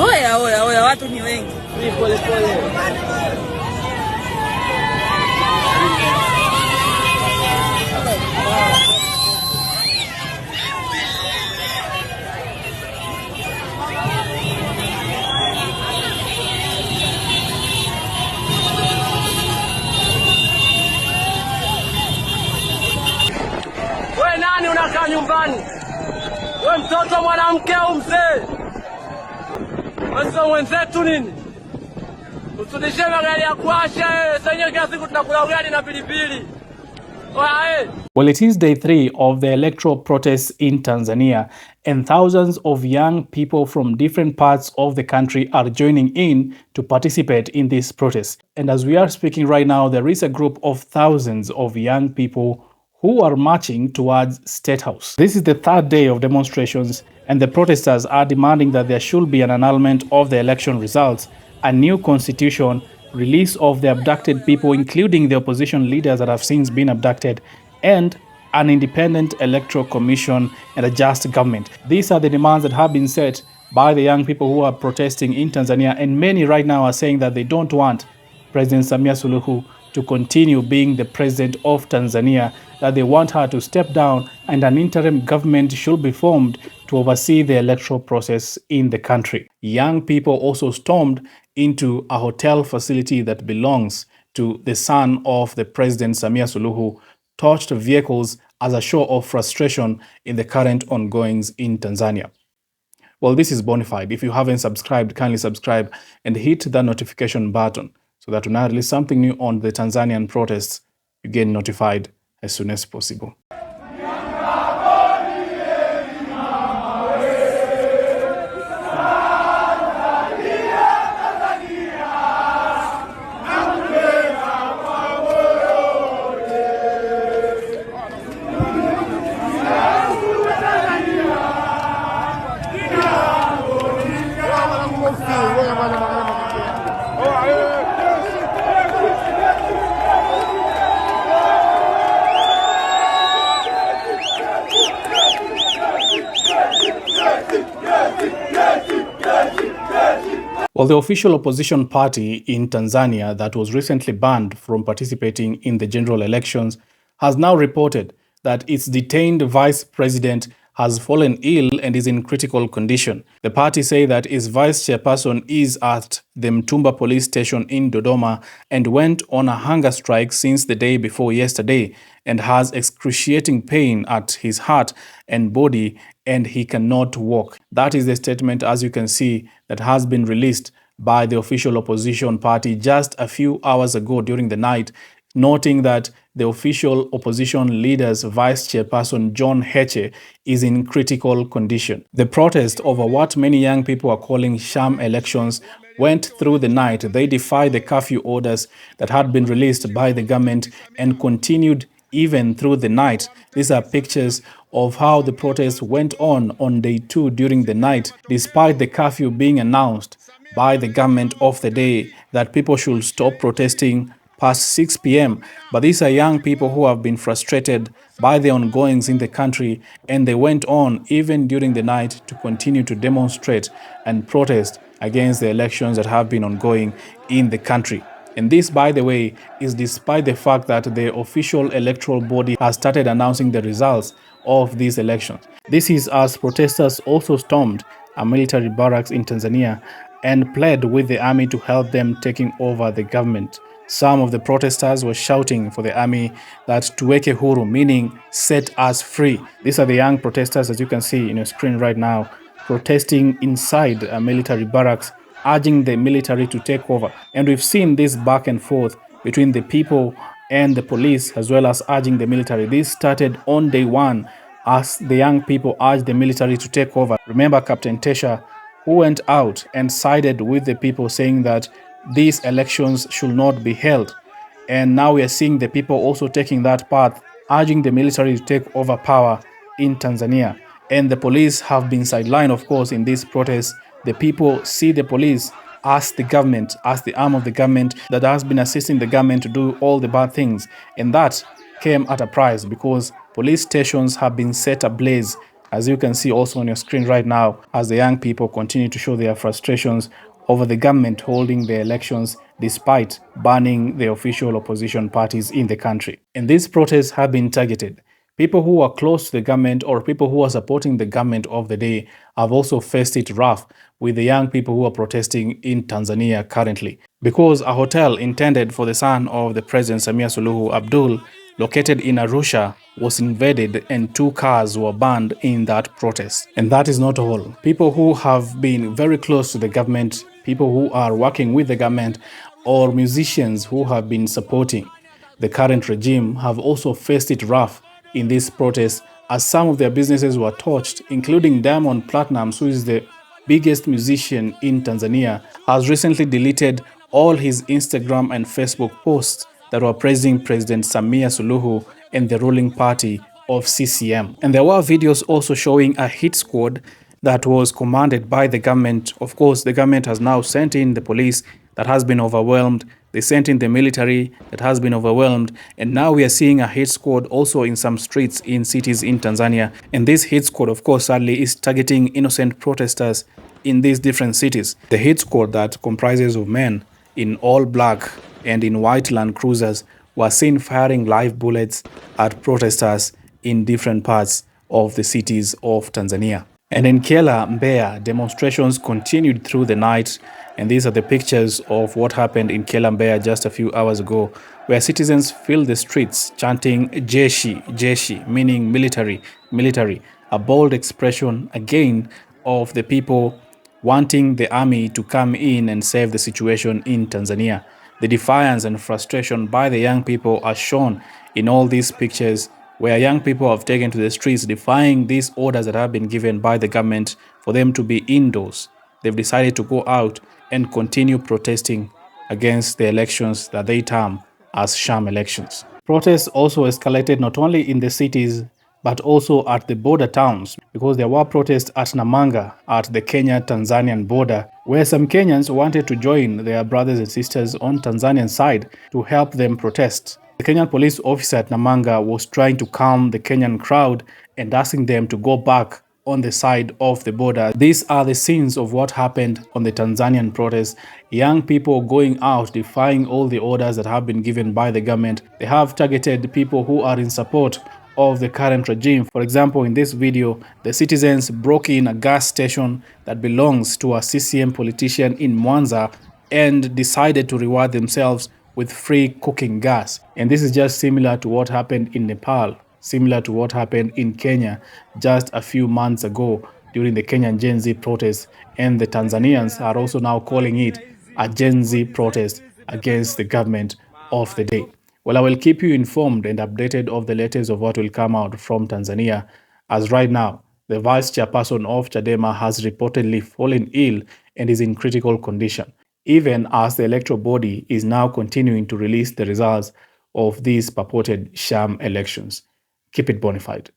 Oya, watu ni wengi. Pole. We nani unakaa nyumbani? We mtoto, mwanamke au mzee? Wewe mwenzetu nini? Usudishe magari ya kuasha sasa kila siku tunakula ugali na pilipili. Well, it is day 3 of the electoral protests in Tanzania, and thousands of young people from different parts of the country are joining in to participate in this protest. And as we are speaking right now, there is a group of thousands of young people who are marching towards Statehouse. This is the 3rd day of demonstrations, and the protesters are demanding that there should be an annulment of the election results, a new constitution, release of the abducted people, including the opposition leaders that have since been abducted, and an independent electoral commission and a just government. These are the demands that have been set by the young people who are protesting in Tanzania, and many right now are saying that they don't want President Samia Suluhu to continue being the president of Tanzania, that they want her to step down and an interim government should be formed to oversee the electoral process in the country. Young people also stormed into a hotel facility that belongs to the son of the president, Samia Suluhu, torched vehicles as a show of frustration in the current ongoings in Tanzania. Well, this is Bonafide. If you haven't subscribed, kindly subscribe and hit the notification button so that when I release something new on the Tanzanian protests, you get notified as soon as possible. Well, the official opposition party in Tanzania that was recently banned from participating in the general elections has now reported that its detained vice president has fallen ill and is in critical condition. The party say that its vice chairperson is at the Mtumba police station in Dodoma and went on a hunger strike since the day before yesterday and has excruciating pain at his heart and body and he cannot walk. That is the statement, as you can see, that has been released by the official opposition party just a few hours ago during the night, noting that the official opposition leader's vice chairperson, John Heche, is in critical condition. The protest over what many young people are calling sham elections went through the night. They defied the curfew orders that had been released by the government and continued even through the night. These are pictures of how the protest went on day 2 during the night, despite the curfew being announced by the government of the day that people should stop protesting past 6 p.m. But these are young people who have been frustrated by the ongoings in the country, and they went on even during the night to continue to demonstrate and protest against the elections that have been ongoing in the country. And this, by the way, is despite the fact that the official electoral body has started announcing the results of these elections. This is as protesters also stormed a military barracks in Tanzania and pled with the army to help them taking over the government. Some of the protesters were shouting for the army that tuweke huru, meaning set us free. These are the young protesters, as you can see in your screen right now, protesting inside a military barracks, urging the military to take over. And we've seen this back and forth between the people and the police, as well as urging the military. This started on day 1 as the young people urged the military to take over. Remember Captain Tesha, who went out and sided with the people, saying that these elections should not be held. And now we are seeing the people also taking that path, urging the military to take over power in Tanzania. And the police have been sidelined, of course, in this protest. The people see the police as the government, as the arm of the government that has been assisting the government to do all the bad things. And that came at a price, because police stations have been set ablaze, as you can see also on your screen right now, as the young people continue to show their frustrations over the government holding the elections despite banning the official opposition parties in the country. And these protests have been targeted. People who are close to the government or people who are supporting the government of the day have also faced it rough with the young people who are protesting in Tanzania currently, because a hotel intended for the son of the President Samia Suluhu Abdul, located in Arusha, was invaded and 2 cars were burned in that protest. And that is not all. People who have been very close to the government, people who are working with the government, or musicians who have been supporting the current regime have also faced it rough in this protest, as some of their businesses were torched, including Diamond Platnumz, who is the biggest musician in Tanzania, has recently deleted all his Instagram and Facebook posts that were praising President Samia Suluhu and the ruling party of CCM. And there were videos also showing a hit squad that was commanded by the government. Of course, the government has now sent in the police that has been overwhelmed. They sent in the military that has been overwhelmed. And now we are seeing a hit squad also in some streets in cities in Tanzania. And this hit squad, of course, sadly, is targeting innocent protesters in these different cities. The hit squad that comprises of men in all black and in white Land Cruisers were seen firing live bullets at protesters in different parts of the cities of Tanzania. And in Kyela, Mbeya, demonstrations continued through the night, and these are the pictures of what happened in Kyela, Mbeya just a few hours ago, where citizens filled the streets chanting Jeshi, Jeshi, meaning military, military, a bold expression again of the people wanting the army to come in and save the situation in Tanzania. The defiance and frustration by the young people are shown in all these pictures, where young people have taken to the streets defying these orders that have been given by the government for them to be indoors. They've decided to go out and continue protesting against the elections that they term as sham elections. Protests also escalated not only in the cities but also at the border towns, because there were protests at Namanga at the Kenya-Tanzanian border, where some Kenyans wanted to join their brothers and sisters on Tanzanian side to help them protest. The Kenyan police officer at Namanga was trying to calm the Kenyan crowd and asking them to go back on the side of the border. These are the scenes of what happened on the Tanzanian protests. Young people going out defying all the orders that have been given by the government. They have targeted people who are in support of the current regime. For example, in this video, the citizens broke in a gas station that belongs to a CCM politician in Mwanza and decided to reward themselves with free cooking gas. And this is just similar to what happened in Nepal, similar to what happened in Kenya just a few months ago during the Kenyan Gen Z protests. And the Tanzanians are also now calling it a Gen Z protest against the government of the day. Well, I will keep you informed and updated of the latest of what will come out from Tanzania, as right now, the vice chairperson of Chadema has reportedly fallen ill and is in critical condition, even as the electoral body is now continuing to release the results of these purported sham elections. Keep it bona fide.